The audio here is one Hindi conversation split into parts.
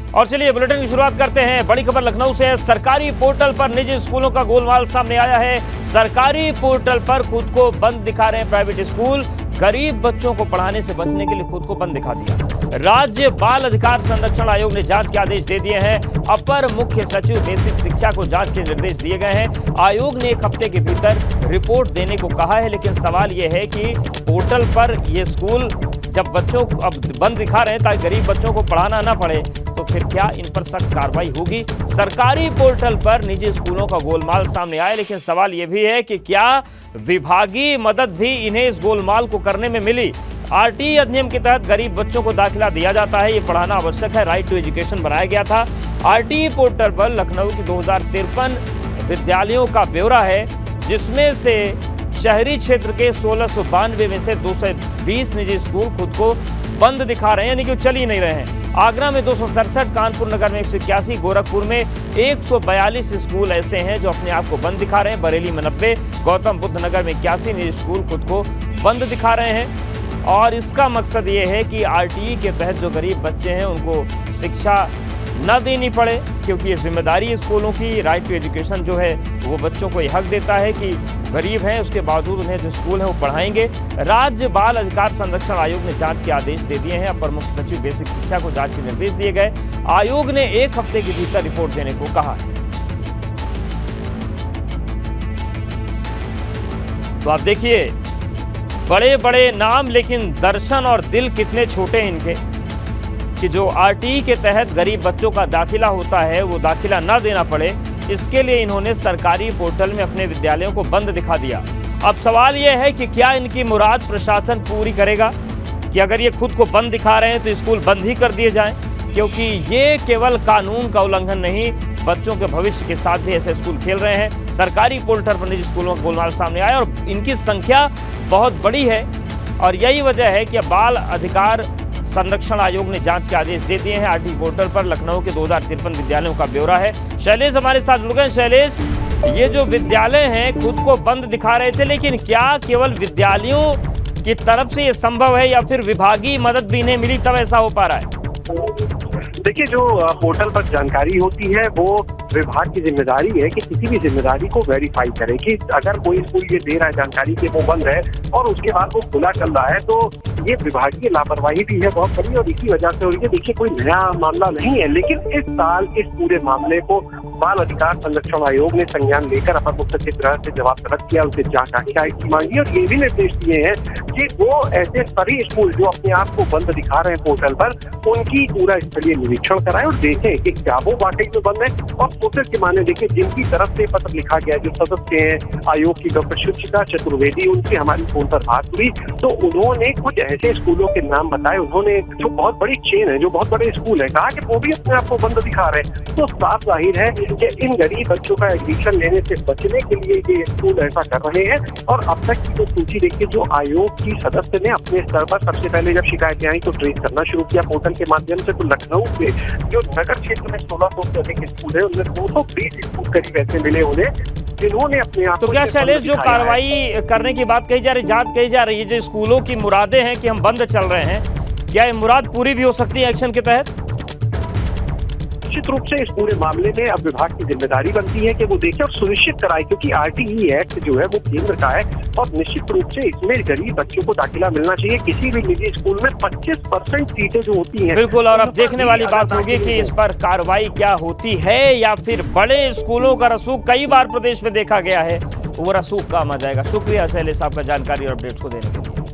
और चलिए बुलेटिन की शुरुआत करते हैं। बड़ी खबर लखनऊ से है। सरकारी पोर्टल पर निजी स्कूलों का गोलमाल सामने आया है। सरकारी पोर्टल पर खुद को बंद दिखा रहे हैं प्राइवेट स्कूल। गरीब बच्चों को पढ़ाने से बचने के लिए खुद को बंद दिखा दिया। राज्य बाल अधिकार संरक्षण आयोग ने जांच के आदेश दे दिए हैं। अपर मुख्य सचिव बेसिक शिक्षा को जांच के निर्देश दिए गए हैं। आयोग ने 1 हफ्ते के भीतर रिपोर्ट देने को कहा है, लेकिन सवाल यह है कि पोर्टल पर ये स्कूल जब बच्चों को अब बंद दिखा रहे हैं ताकि गरीब बच्चों को पढ़ाना ना पड़े, तो फिर क्या इन पर सख्त कार्रवाई होगी? सरकारी पोर्टल पर निजी स्कूलों का गोलमाल सामने आया, लेकिन सवाल यह भी है कि क्या विभागीय मदद भी इन्हें इस गोलमाल को करने में मिली? आरटीई अधिनियम के तहत गरीब बच्चों को दाखिला दिया जाता है, ये पढ़ाना आवश्यक है, राइट टू एजुकेशन बनाया गया था। आरटीई पोर्टल पर लखनऊ की 2053 विद्यालयों का ब्यौरा है, जिसमें से शहरी क्षेत्र के 1692 में से 220 निजी स्कूल खुद को बंद दिखा रहे हैं, यानी कि चल ही नहीं रहे हैं। आगरा में 267, कानपुर नगर में 181, गोरखपुर में 142 स्कूल ऐसे हैं जो अपने आप को बंद दिखा रहे हैं। बरेली में 90, गौतम बुद्ध नगर में 81 निजी स्कूल खुद को बंद दिखा रहे हैं। और इसका मकसद ये है कि आरटीई के तहत जो गरीब बच्चे हैं उनको शिक्षा न देनी पड़े, क्योंकि ये जिम्मेदारी स्कूलों की। राइट टू एजुकेशन जो है वो बच्चों को ये हक देता है कि गरीब हैं उसके बावजूद उन्हें जो स्कूल है वो पढ़ाएंगे। राज्य बाल अधिकार संरक्षण आयोग ने जांच के आदेश दे दिए हैं। अपर मुख्य सचिव बेसिक शिक्षा को जांच के निर्देश दिए गए। आयोग ने 1 हफ्ते के भीतर रिपोर्ट देने को कहा है। तो आप देखिए, बड़े बड़े नाम, लेकिन दर्शन और दिल कितने छोटे हैं इनके, कि जो आरटीई के तहत गरीब बच्चों का दाखिला होता है वो दाखिला ना देना पड़े, इसके लिए इन्होंने सरकारी पोर्टल में अपने विद्यालयों को बंद दिखा दिया। अब सवाल यह है कि क्या इनकी मुराद प्रशासन पूरी करेगा कि अगर ये खुद को बंद दिखा रहे हैं तो स्कूल बंद ही कर दिए जाएं, क्योंकि ये केवल कानून का उल्लंघन नहीं, बच्चों के भविष्य के साथ भी ऐसे स्कूल खेल रहे हैं। सरकारी पोर्टल पर निजी स्कूलों का गोलमाल सामने आया और इनकी संख्या बहुत बड़ी है, और यही वजह है कि बाल अधिकार संरक्षण आयोग ने जांच के आदेश दे दिए हैं। आरटीई पोर्टल पर लखनऊ के 2053 विद्यालयों का ब्यौरा है। शैलेश हमारे साथ जुड़ गए। शैलेश, ये जो विद्यालय हैं खुद को बंद दिखा रहे थे, लेकिन क्या केवल विद्यालयों की तरफ से ये संभव है या फिर विभागीय मदद भी इन्हें मिली तब ऐसा हो पा रहा है? देखिए, जो पोर्टल पर जानकारी होती है वो विभाग की जिम्मेदारी है कि किसी भी जिम्मेदारी को वेरीफाई करे कि अगर कोई स्कूल ये दे रहा है जानकारी कि वो बंद है और उसके बाद वो खुला चल रहा है, तो ये विभागीय लापरवाही भी है बहुत बड़ी, और इसी वजह से हो रही है। देखिए, कोई नया मामला नहीं है, लेकिन इस साल इस पूरे मामले को बाल अधिकार संरक्षण आयोग ने संज्ञान लेकर अपर मुख्य सचिव गृह से जवाब तलब किया, उनसे जांच की मांगी और ये भी निर्देश दिए हैं कि वो ऐसे सभी स्कूल जो अपने आप को बंद दिखा रहे हैं पोर्टल पर, उनकी पूरा स्थलीय निरीक्षण कराएं और देखें कि क्या वो वाकई में बंद है। और पोर्टल के माने देखिए, जिनकी तरफ से पत्र लिखा गया, जो सदस्य हैं आयोग की डॉक्टर शुचिता चतुर्वेदी, उनसे हमारी फोन पर बात हुई तो उन्होंने कुछ ऐसे स्कूलों के नाम बताए। उन्होंने, जो बहुत बड़ी चेन है, जो बहुत बड़े स्कूल है, कहा कि वो भी अपने आप को बंद दिखा रहे हैं। तो साफ जाहिर है कि इन गरीब बच्चों का एडमिशन लेने से बचने के लिए ये स्कूल ऐसा कर रहे हैं। और अब तक की तो सूची देखिए, जो आयोग की सदस्य ने अपने स्तर पर सबसे पहले जब शिकायतें आई तो ट्रेस करना शुरू किया पोर्टल के माध्यम से, तो लखनऊ के जो नगर क्षेत्र में 1600 से अधिक स्कूल है उनमें 220 स्कूल करीब ऐसे मिले उन्हें जिन्होंने अपने आप। तो क्या शैलेश, जो कार्रवाई करने की बात कही जा रही, जांच कही जा रही है, जो स्कूलों की मुरादें हैं कि हम बंद चल रहे हैं, क्या ये मुराद पूरी भी हो सकती है एक्शन के तहत? निश्चित रूप से इस पूरे मामले में अब विभाग की जिम्मेदारी बनती है कि वो देखे और सुनिश्चित कराए, क्योंकि आरटीई एक्ट जो है वो केंद्र का है और निश्चित रूप से इसमें गरीब बच्चों को दाखिला मिलना चाहिए। किसी भी निजी स्कूल में 25% सीटें जो होती हैं, बिल्कुल। और अब देखने वाली बात होगी कि इस पर कार्रवाई क्या होती है, या फिर बड़े स्कूलों का रसूख कई बार प्रदेश में देखा गया है, वो रसूख काम आ जाएगा। शुक्रिया शैलेश आपका जानकारी और अपडेट्स को देने के लिए।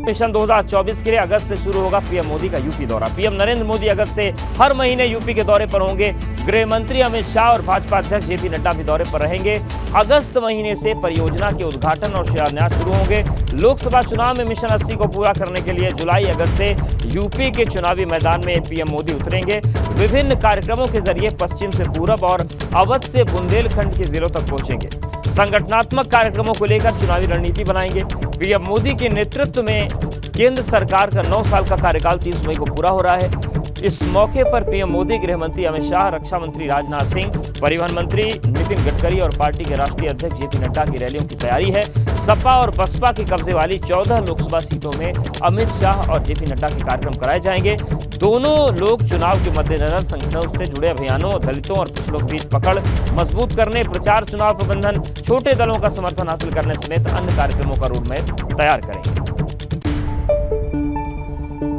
मिशन 2024 के लिए अगस्त से शुरू होगा पीएम मोदी का यूपी दौरा। पीएम नरेंद्र मोदी अगस्त से हर महीने यूपी के दौरे पर होंगे। गृह मंत्री अमित शाह और भाजपा अध्यक्ष जेपी नड्डा भी दौरे पर रहेंगे। अगस्त महीने से परियोजना के उद्घाटन और शिलान्यास शुरू होंगे। लोकसभा चुनाव में मिशन 80 को पूरा करने के लिए जुलाई अगस्त से यूपी के चुनावी मैदान में पीएम मोदी उतरेंगे। विभिन्न कार्यक्रमों के जरिए पश्चिम से पूरब और अवध से बुंदेलखंड के जिलों तक पहुंचेंगे। संगठनात्मक कार्यक्रमों को लेकर चुनावी रणनीति बनाएंगे। पीएम मोदी के नेतृत्व में केंद्र सरकार का 9 साल का कार्यकाल 30 मई को पूरा हो रहा है। इस मौके पर पीएम मोदी, गृह मंत्री अमित शाह, रक्षा मंत्री राजनाथ सिंह, परिवहन मंत्री नितिन गडकरी और पार्टी के राष्ट्रीय अध्यक्ष जेपी नड्डा की रैलियों की तैयारी है। सपा और बसपा के कब्जे वाली 14 लोकसभा सीटों में अमित शाह और जेपी नड्डा के कार्यक्रम कराए जाएंगे। दोनों लोग चुनाव के मद्देनजर संगठनों से जुड़े अभियानों, दलितों और पिछड़ों के बीच पकड़ मजबूत करने, प्रचार, चुनाव प्रबंधन, छोटे दलों का समर्थन हासिल करने समेत अन्य कार्यक्रमों का रोडमैप तैयार करेंगे।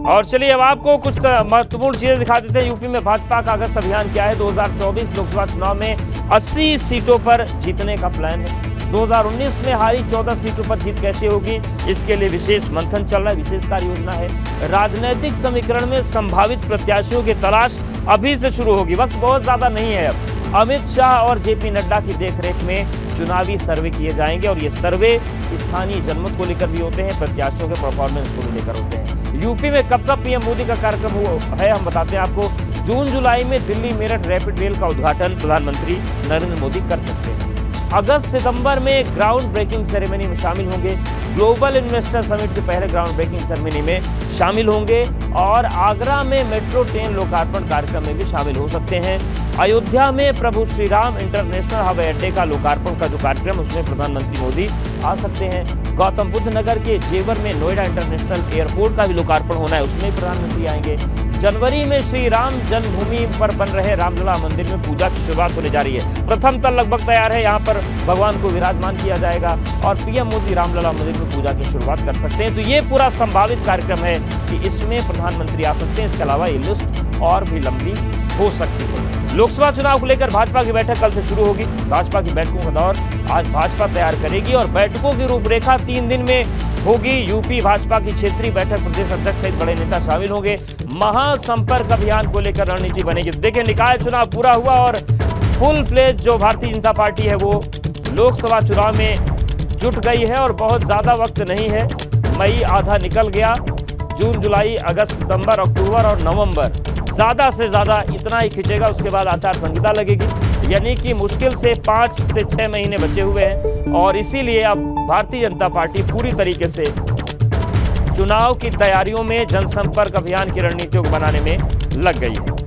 और चलिए अब आपको कुछ महत्वपूर्ण चीजें दिखा देते हैं। यूपी में भाजपा का अगस्त अभियान क्या है। 2024 लोकसभा चुनाव में 80 सीटों पर जीतने का प्लान है। 2019 में हारी 14 सीटों पर जीत कैसे होगी, इसके लिए विशेष मंथन चल रहा है, विशेष कार्य योजना है। राजनीतिक समीकरण में संभावित प्रत्याशियों की तलाश अभी से शुरू होगी, वक्त बहुत ज्यादा नहीं है। अब अमित शाह और जेपी नड्डा की देखरेख में चुनावी सर्वे किए जाएंगे और ये सर्वे स्थानीय जनमत को लेकर भी होते हैं, प्रत्याशियों के परफॉर्मेंस को भी लेकर होते हैं। यूपी में कब कब पीएम मोदी का कार्यक्रम है, हम बताते हैं आपको। जून जुलाई में दिल्ली मेरठ रैपिड रेल का उद्घाटन प्रधानमंत्री नरेंद्र मोदी कर सकते हैं। अगस्त सितंबर में ग्राउंड ब्रेकिंग सेरेमनी में शामिल होंगे। ग्लोबल इन्वेस्टर समिट के पहले ग्राउंड ब्रेकिंग सेरेमनी में शामिल होंगे और आगरा में मेट्रो ट्रेन लोकार्पण कार्यक्रम में भी शामिल हो सकते हैं। अयोध्या में प्रभु श्री राम इंटरनेशनल हवाई अड्डे का लोकार्पण का जो कार्यक्रम, उसमें प्रधानमंत्री मोदी आ सकते हैं। गौतम बुद्ध नगर के जेवर में नोएडा इंटरनेशनल एयरपोर्ट का भी लोकार्पण होना है, उसमें प्रधानमंत्री आएंगे। जनवरी में श्री राम जन्मभूमि पर बन रहे रामलला मंदिर में पूजा की शुरुआत होने जा रही है। प्रथम तल लगभग तैयार है, यहाँ पर भगवान को विराजमान किया जाएगा और पीएम मोदी रामलला मंदिर में पूजा की शुरुआत कर सकते हैं। तो ये पूरा संभावित कार्यक्रम है कि इसमें प्रधानमंत्री आ सकते हैं। इसके अलावा ये लिस्ट और भी लंबी हो सकती है। लोकसभा चुनाव को लेकर भाजपा की बैठक कल से शुरू होगी। भाजपा की बैठकों का दौर आज भाजपा तैयार करेगी और बैठकों की रूपरेखा 3 दिन में होगी। यूपी भाजपा की क्षेत्रीय बैठक, प्रदेश अध्यक्ष सहित बड़े नेता शामिल होंगे। महासंपर्क अभियान को लेकर रणनीति बनेगी। देखिए, निकाय चुनाव पूरा हुआ और फुल फ्लेज जो भारतीय जनता पार्टी है वो लोकसभा चुनाव में जुट गई है और बहुत ज्यादा वक्त नहीं है। मई आधा निकल गया, जून जुलाई अगस्त सितंबर अक्टूबर और नवंबर ज्यादा से ज्यादा इतना ही खिंचेगा। उसके बाद आचार संहिता लगेगी, यानी कि मुश्किल से 5 से 6 महीने बचे हुए हैं और इसीलिए अब भारतीय जनता पार्टी पूरी तरीके से चुनाव की तैयारियों में, जनसंपर्क अभियान की रणनीतियों को बनाने में लग गई है।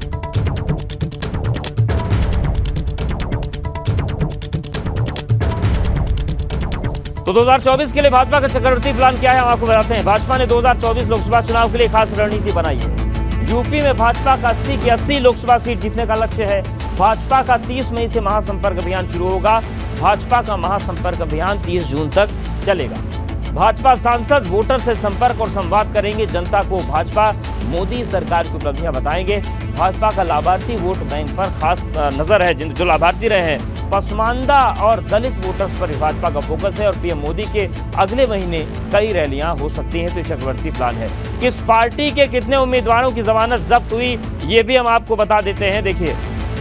तो 2024 के लिए भाजपा का चक्रवर्ती प्लान क्या है, हम आपको बताते हैं। भाजपा ने 2024 लोकसभा चुनाव के लिए खास रणनीति बनाई है। यूपी में भाजपा का 80 की 80 लोकसभा सीट जीतने का लक्ष्य है। भाजपा का 30 मई से महासंपर्क अभियान शुरू होगा। भाजपा का महासंपर्क अभियान 30 जून तक चलेगा। भाजपा सांसद वोटर से संपर्क और संवाद करेंगे, जनता को भाजपा मोदी सरकार की उपलब्धियां बताएंगे। भाजपा का लाभार्थी वोट बैंक पर खास नजर है। जो लाभार्थी रहे हैं पसमानदा और दलित वोटर्स पर भाजपा का फोकस है और पीएम मोदी के अगले महीने कई रैलियां हो सकती हैं। तो चक्रवर्ती प्लान है। किस पार्टी के कितने उम्मीदवारों की जमानत जब्त हुई, ये भी हम आपको बता देते हैं। देखिए,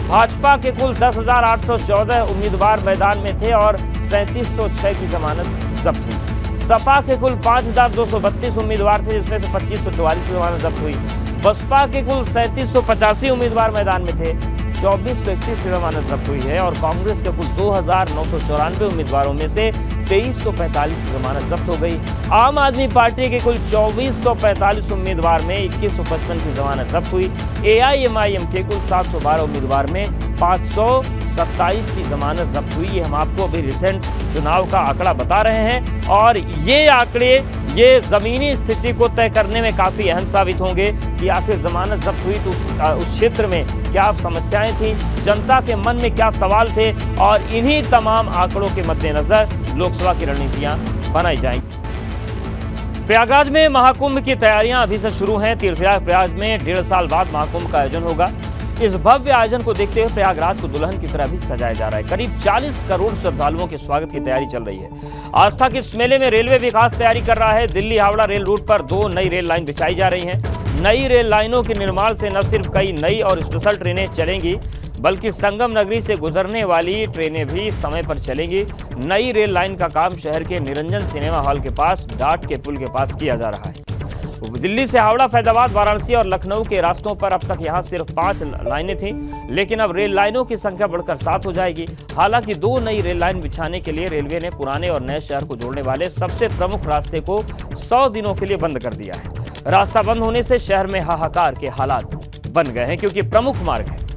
भाजपा के कुल 10,814 उम्मीदवार मैदान में थे और 3706 की जमानत जब्त हुई। सपा के कुल 5,232 उम्मीदवार थे, जिसमें से 2544 की जमानत जब्त हुई। बसपा के कुल 3785 उम्मीदवार मैदान में थे, 2431 की जमानत जब्त हुई है और कांग्रेस के कुल 2,994 उम्मीदवारों में से 2345 की जमानत जब्त हो गई। आम आदमी पार्टी के कुल 2445 उम्मीदवार में 2155 की जमानत जब्त हुई। AIMIM के कुल 712 उम्मीदवार में 527 की जमानत जब्त हुई। ये हम आपको अभी रिसेंट चुनाव का आंकड़ा बता रहे हैं और ये आंकड़े ये जमीनी स्थिति को तय करने में काफी अहम साबित होंगे कि आखिर जमानत जब्त हुई तो उस क्षेत्र में क्या समस्याएं थी, जनता के मन में क्या सवाल थे और इन्हीं तमाम आंकड़ों के मद्देनजर लोकसभा की रणनीतियां बनाई जाएंगी। प्रयागराज में महाकुंभ की तैयारियां अभी से शुरू हैं। तीर्थयात्रा प्रयाग में 1.5 साल बाद महाकुंभ का आयोजन होगा। इस भव्य आयोजन को देखते हुए प्रयागराज को दुल्हन की तरह भी सजाया जा रहा है। करीब 40 करोड़ श्रद्धालुओं के स्वागत की तैयारी चल रही है। आस्था के इस मेले में रेलवे भी खास तैयारी कर रहा है। दिल्ली हावड़ा रेल रूट पर 2 नई रेल लाइन बिछाई जा रही हैं। नई रेल लाइनों के निर्माण से न सिर्फ कई नई और स्पेशल ट्रेनें चलेंगी, बल्कि संगम नगरी से गुजरने वाली ट्रेनें भी समय पर चलेंगी। नई रेल लाइन का काम शहर के निरंजन सिनेमा हॉल के पास डाट के पुल के पास किया जा रहा है। दिल्ली से हावड़ा, फैजाबाद, वाराणसी और लखनऊ के रास्तों पर अब तक यहां सिर्फ 5 लाइनें थीं, लेकिन अब रेल लाइनों की संख्या बढ़कर 7 हो जाएगी। हालांकि 2 नई रेल लाइन बिछाने के लिए रेलवे ने पुराने और नए शहर को जोड़ने वाले सबसे प्रमुख रास्ते को 100 दिनों के लिए बंद कर दिया है। रास्ता बंद होने से शहर में हाहाकार के हालात बन गए हैं, क्योंकि प्रमुख मार्ग है।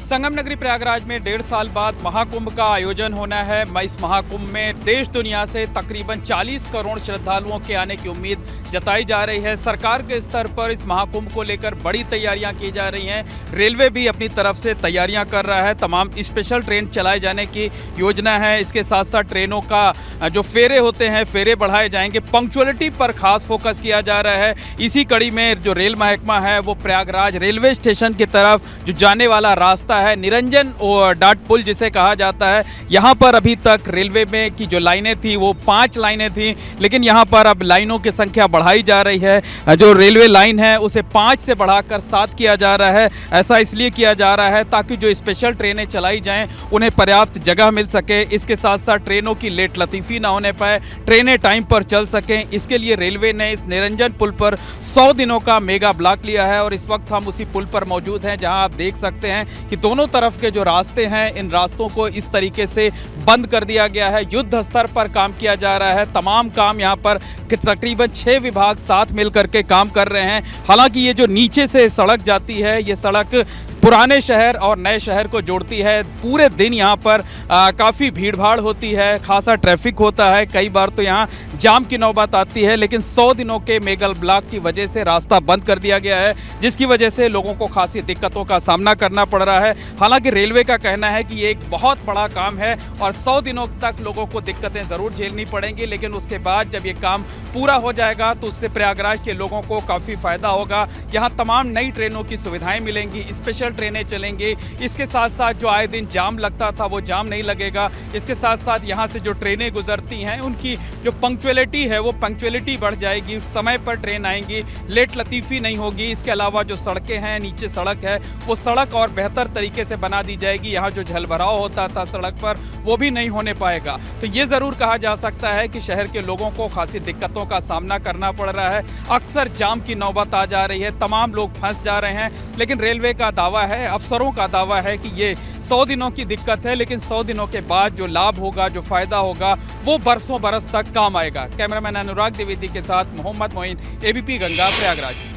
संगम नगरी प्रयागराज में 1.5 साल बाद महाकुंभ का आयोजन होना है। इस महाकुंभ में देश दुनिया से तकरीबन 40 करोड़ श्रद्धालुओं के आने की उम्मीद जताई जा रही है। सरकार के स्तर पर इस महाकुंभ को लेकर बड़ी तैयारियां की जा रही हैं। रेलवे भी अपनी तरफ से तैयारियां कर रहा है। तमाम स्पेशल ट्रेन चलाए जाने की योजना है। इसके साथ साथ ट्रेनों का जो फेरे होते हैं, फेरे बढ़ाए जाएंगे। पंक्चुअलिटी पर खास फोकस किया जा रहा है। इसी कड़ी में जो रेल महकमा है वो प्रयागराज रेलवे स्टेशन की तरफ जो जाने वाला रास्ता है, निरंजन डाट पुल जिसे कहा जाता है, यहाँ पर अभी तक रेलवे में की जो लाइनें थी वो 5 लाइनें थी, लेकिन यहाँ पर अब लाइनों की संख्या बढ़ाई जा रही है। जो रेलवे लाइन है उसे 5 से बढ़ाकर 7 किया जा रहा है। ऐसा इसलिए किया जा रहा है ताकि जो स्पेशल ट्रेनें चलाई जाएं उन्हें पर्याप्त जगह मिल सके। इसके साथ साथ ट्रेनों की लेट लतीफ़ी ना होने पाए, ट्रेनें टाइम पर चल सकें। इसके लिए रेलवे ने इस निरंजन पुल पर 100 दिनों का मेगा ब्लॉक लिया है और इस वक्त हम उसी पुल पर मौजूद हैं, जहाँ आप देख सकते हैं कि दोनों तरफ के जो रास्ते हैं, इन रास्तों को इस तरीके से बंद कर दिया गया है। युद्ध स्तर पर काम किया जा रहा है। तमाम काम यहाँ पर तकरीबन 6 विभाग साथ मिलकर के काम कर रहे हैं। हालांकि ये जो नीचे से सड़क जाती है, ये सड़क पुराने शहर और नए शहर को जोड़ती है। पूरे दिन यहाँ पर काफ़ी भीड़भाड़ होती है, खासा ट्रैफिक होता है। कई बार तो यहाँ जाम की नौबत आती है, लेकिन 100 दिनों के मेगा ब्लॉक की वजह से रास्ता बंद कर दिया गया है, जिसकी वजह से लोगों को खासी दिक्कतों का सामना करना पड़ रहा है। हालांकि रेलवे का कहना है कि ये एक बहुत बड़ा काम है और 100 दिनों तक लोगों को दिक्कतें ज़रूर झेलनी पड़ेंगी, लेकिन उसके बाद जब ये काम पूरा हो जाएगा तो उससे प्रयागराज के लोगों को काफ़ी फ़ायदा होगा। यहाँ तमाम नई ट्रेनों की सुविधाएँ मिलेंगी, स्पेशल ट्रेनें चलेंगी। इसके साथ साथ जो आए दिन जाम लगता था वो जाम नहीं लगेगा। इसके साथ साथ यहाँ से जो ट्रेनें गुजरती हैं उनकी जो पंक्चुअलिटी है वो पंक्चुअलिटी बढ़ जाएगी, समय पर ट्रेन आएंगी, लेट लतीफ़ी नहीं होगी। इसके अलावा जो सड़कें हैं, नीचे सड़क है, वो सड़क और बेहतर तरीके से बना दी जाएगी। यहाँ जो जलभराव होता था सड़क पर वो भी नहीं होने पाएगा। तो ये ज़रूर कहा जा सकता है कि शहर के लोगों को खासी दिक्कतों का सामना करना पड़ रहा है। अक्सर जाम की नौबत आ जा रही है, तमाम लोग फंस जा रहे हैं, लेकिन रेलवे का दावा है, अफसरों का दावा है कि ये 100 दिनों की दिक्कत है, लेकिन 100 दिनों के बाद जो लाभ होगा, जो फायदा होगा, वो बरसों बरस तक काम आएगा। कैमरामैन अनुराग द्विवेदी के साथ मोहम्मद मोइन, एबीपी गंगा, प्रयागराज।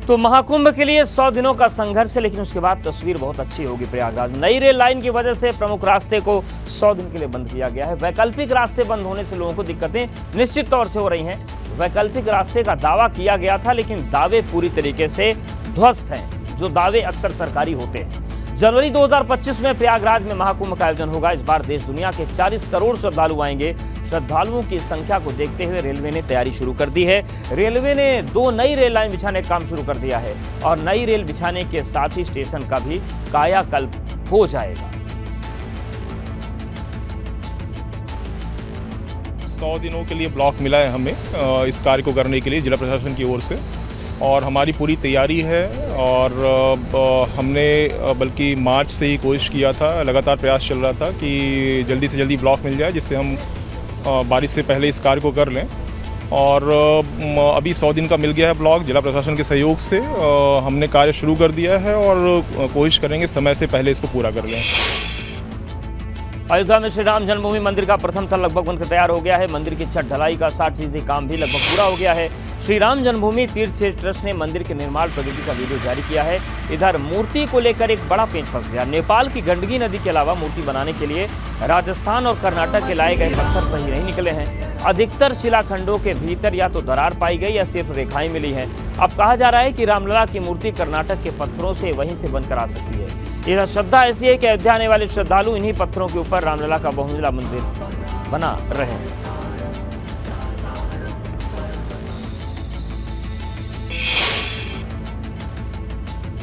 तो महाकुंभ के लिए 100 दिनों का संघर्ष है, लेकिन उसके बाद तस्वीर बहुत अच्छी होगी प्रयागराज। नई रेल लाइन की वजह से प्रमुख रास्ते को 100 दिन के लिए बंद किया गया है। वैकल्पिक रास्ते बंद होने से लोगों को दिक्कतें निश्चित तौर से हो रही हैं। वैकल्पिक रास्ते का दावा किया गया था, लेकिन दावे पूरी तरीके से ध्वस्त हैं, जो दावे अक्सर सरकारी होते हैं। जनवरी 2025 में प्रयागराज में महाकुंभ का आयोजन होगा। इस बार देश दुनिया के 40 करोड़ श्रद्धालु आएंगे। श्रद्धालुओं की संख्या को देखते हुए रेलवे ने तैयारी शुरू कर दी है। रेलवे ने 2 नई रेल लाइन बिछाने का काम शुरू कर दिया है और नई रेल बिछाने के साथ ही स्टेशन का भी कायाकल्प हो जाएगा। 100 दिनों के लिए ब्लॉक मिला है हमें इस कार्य को करने के लिए जिला प्रशासन की ओर से, और हमारी पूरी तैयारी है। और हमने बल्कि मार्च से ही कोशिश किया था, लगातार प्रयास चल रहा था कि जल्दी से जल्दी ब्लॉक मिल जाए, जिससे हम बारिश से पहले इस कार्य को कर लें। और अभी 100 दिन का मिल गया है ब्लॉक जिला प्रशासन के सहयोग से। हमने कार्य शुरू कर दिया है और कोशिश करेंगे समय से पहले इसको पूरा कर लें। अयोध्या में श्री राम जन्मभूमि मंदिर का प्रथम तल लगभग बनकर तैयार हो गया है। मंदिर की छत ढलाई का 60% काम भी लगभग पूरा हो गया है। श्री राम जन्मभूमि तीर्थ क्षेत्र ट्रस्ट ने मंदिर के निर्माण प्रगति का वीडियो जारी किया है। इधर मूर्ति को लेकर एक बड़ा पेंच फंस गया। नेपाल की गंडकी नदी के अलावा मूर्ति बनाने के लिए राजस्थान और कर्नाटक के लाए गए पत्थर सही नहीं निकले हैं। अधिकतर शिलाखंडों के भीतर या तो दरार पाई गई या सिर्फ रेखाएं मिली हैं। अब कहा जा रहा है कि रामलला की मूर्ति कर्नाटक के पत्थरों से वहीं से बनकर आ सकती है। यह श्रद्धा ऐसी है कि अयोध्या आने वाले श्रद्धालु इन्हीं पत्थरों के ऊपर रामलला का बहुमंजिला मंदिर बना रहे हैं।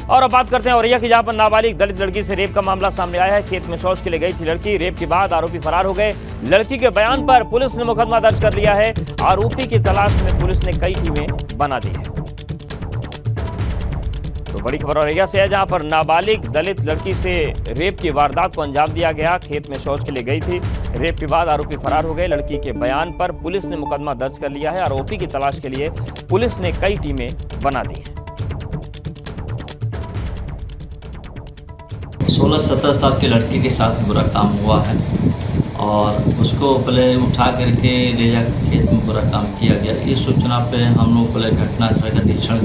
और अब बात करते हैं औरैया की, जहां पर नाबालिग दलित लड़की से रेप का मामला सामने आया है। खेत में शौच के लिए गई थी लड़की, रेप के बाद आरोपी फरार हो गए। लड़की के बयान पर पुलिस ने मुकदमा दर्ज कर लिया है। आरोपी की तलाश में पुलिस ने कई टीमें बना दी है। तो बड़ी खबर औरैया से है, जहां पर नाबालिग दलित लड़की से रेप की वारदात को अंजाम दिया गया। खेत में शौच के लिए गई थी, रेप के बाद आरोपी फरार हो गए। लड़की के बयान पर पुलिस ने मुकदमा दर्ज कर लिया है। आरोपी की तलाश के लिए पुलिस ने कई टीमें बना दी है। 16-17 साल के लड़के के साथ बुरा काम हुआ है और उसको पहले उठा करके ले जा खेत में पूरा काम किया गया। इस सूचना पे हम लोग पहले घटनास्थल का निरीक्षण,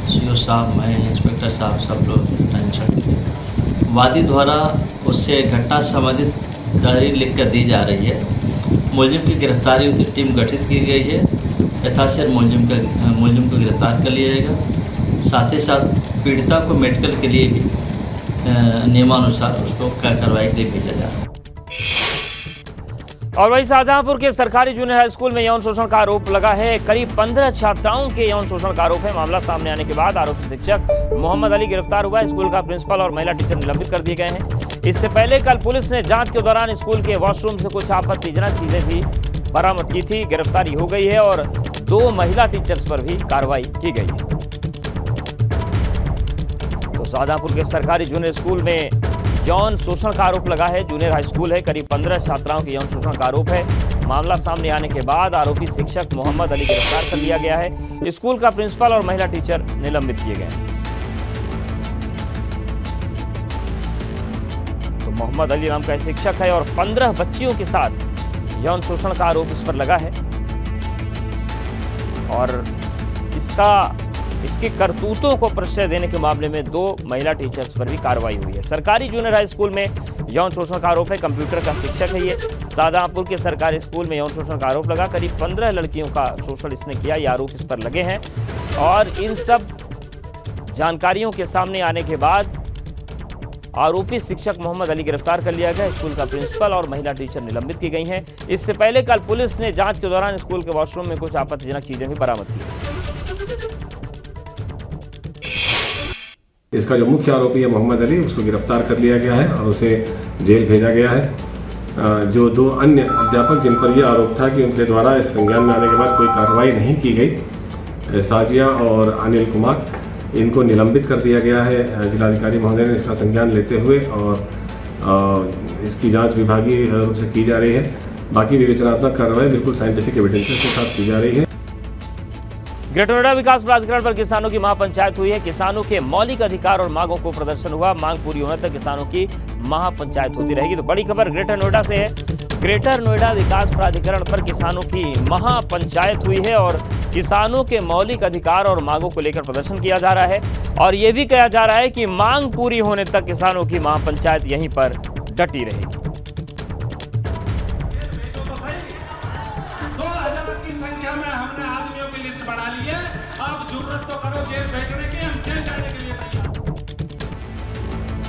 सीओ साहब, मैं, इंस्पेक्टर साहब, सब लोग निरीक्षण किए। वादी द्वारा उससे घटना संबंधित डायरी लिख कर दी जा रही है। मुलजिम की गिरफ्तारी की टीम गठित की गई है। यथाशीघ्र मुलजिम को गिरफ्तार कर लिया जाएगा। साथ ही साथ पीड़िता को मेडिकल के लिए भी नियमानुसार उसको कार्रवाई के लिए भेजा जा रहा है। और वहीं शाहजहांपुर के सरकारी जूनियर हाई स्कूल में यौन शोषण का आरोप लगा है। करीब 15 छात्राओं के यौन शोषण का आरोप है। मामला सामने आने के बाद आरोपी शिक्षक मोहम्मद अली गिरफ्तार हुआ है। स्कूल का प्रिंसिपल और महिला टीचर निलंबित कर दिए गए हैं। इससे पहले कल पुलिस ने जांच के दौरान स्कूल के वॉशरूम से कुछ आपत्तिजनक चीजें भी बरामद की थी। गिरफ्तारी हो गई है और 2 महिला टीचर्स पर भी कार्रवाई की गई है। तो शाहजहांपुर के सरकारी जूनियर स्कूल में यौन शोषण का आरोप लगा है। जूनियर हाई स्कूल है। करीब 15 छात्राओं के यौन शोषण का आरोप है। मामला सामने आने के बाद आरोपी शिक्षक मोहम्मद अली गिरफ्तार कर लिया गया है। स्कूल का प्रिंसिपल और महिला टीचर निलंबित किए गए हैं। तो मोहम्मद अली नाम का शिक्षक है और 15 बच्चियों के साथ यौन शोषण का आरोप इस पर लगा है और इसकी करतूतों को प्रश्रय देने के मामले में 2 महिला टीचर्स पर भी कार्रवाई हुई है। सरकारी जूनियर हाई स्कूल में यौन शोषण का आरोप है। कंप्यूटर का शिक्षक है ये। शाहजहांपुर के सरकारी स्कूल में यौन शोषण का आरोप लगा। करीब 15 लड़कियों का शोषण इसने किया। ये आरोप इस पर लगे हैं और इन सब जानकारियों के सामने आने के बाद आरोपी शिक्षक मोहम्मद अली गिरफ्तार कर लिया गया। स्कूल का प्रिंसिपल और महिला टीचर निलंबित की गई हैं। इससे पहले कल पुलिस ने जांच के दौरान स्कूल के वॉशरूम में कुछ आपत्तिजनक चीजें भी बरामद की। इसका जो मुख्य आरोपी है मोहम्मद अली, उसको गिरफ्तार कर लिया गया है और उसे जेल भेजा गया है। जो 2 अन्य अध्यापक जिन पर यह आरोप था कि उनके द्वारा इस संज्ञान में आने के बाद कोई कार्रवाई नहीं की गई, साजिया और अनिल कुमार, इनको निलंबित कर दिया गया है। जिलाधिकारी महोदय ने इसका संज्ञान लेते हुए और इसकी जांच विभागीय रूप से की जा रही है। बाकी विवेचनात्मक कार्रवाई बिल्कुल साइंटिफिक एविडेंसेस के साथ की जा रही है। ग्रेटर नोएडा विकास प्राधिकरण पर किसानों की महापंचायत हुई है। किसानों के मौलिक अधिकार और मांगों को प्रदर्शन हुआ। मांग पूरी होने तक किसानों की महापंचायत होती रहेगी। तो बड़ी खबर ग्रेटर नोएडा से है। ग्रेटर नोएडा विकास प्राधिकरण पर किसानों की महापंचायत हुई है और किसानों के मौलिक अधिकार और मांगों को लेकर प्रदर्शन किया जा रहा है और ये भी कहा जा रहा है कि मांग पूरी होने तक किसानों की महापंचायत यहीं पर डटी रहेगी। 2000 की संख्या में हमने आदमियों की लिस्ट बना ली है। आप जरूरत तो करो जेल भेजने की, हम जेल जाने के लिए तैयार।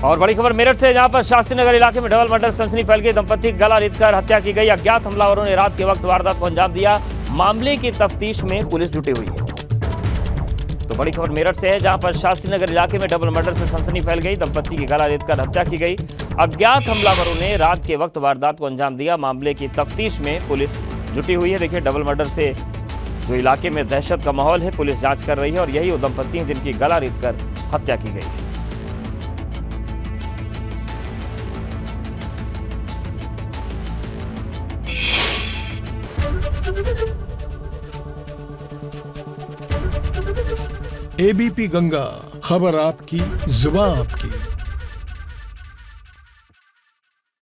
और बड़ी खबर मेरठ से, जहां पर शास्त्री नगर इलाके में डबल मर्डर सनसनी फैल गई। दंपति की गला रेतकर हत्या की गई। अज्ञात हमलावरों ने रात के वक्त वारदात को अंजाम दिया। मामले की तफ्तीश में पुलिस जुटी हुई है। तो बड़ी खबर मेरठ से है, जहां पर शास्त्री नगर इलाके में डबल मर्डर से सनसनी फैल गई। दंपति की गला रेतकर हत्या की गई। अज्ञात हमलावरों ने रात के वक्त वारदात को अंजाम दिया। मामले की तफ्तीश में पुलिस जुटी हुई है। देखिए, डबल मर्डर से जो इलाके में दहशत का माहौल है, पुलिस जांच कर रही है और यही वो दंपति हैं जिनकी गला रेतकर हत्या की गई है। एबीपी गंगा, खबर आपकी, जुबान आपकी।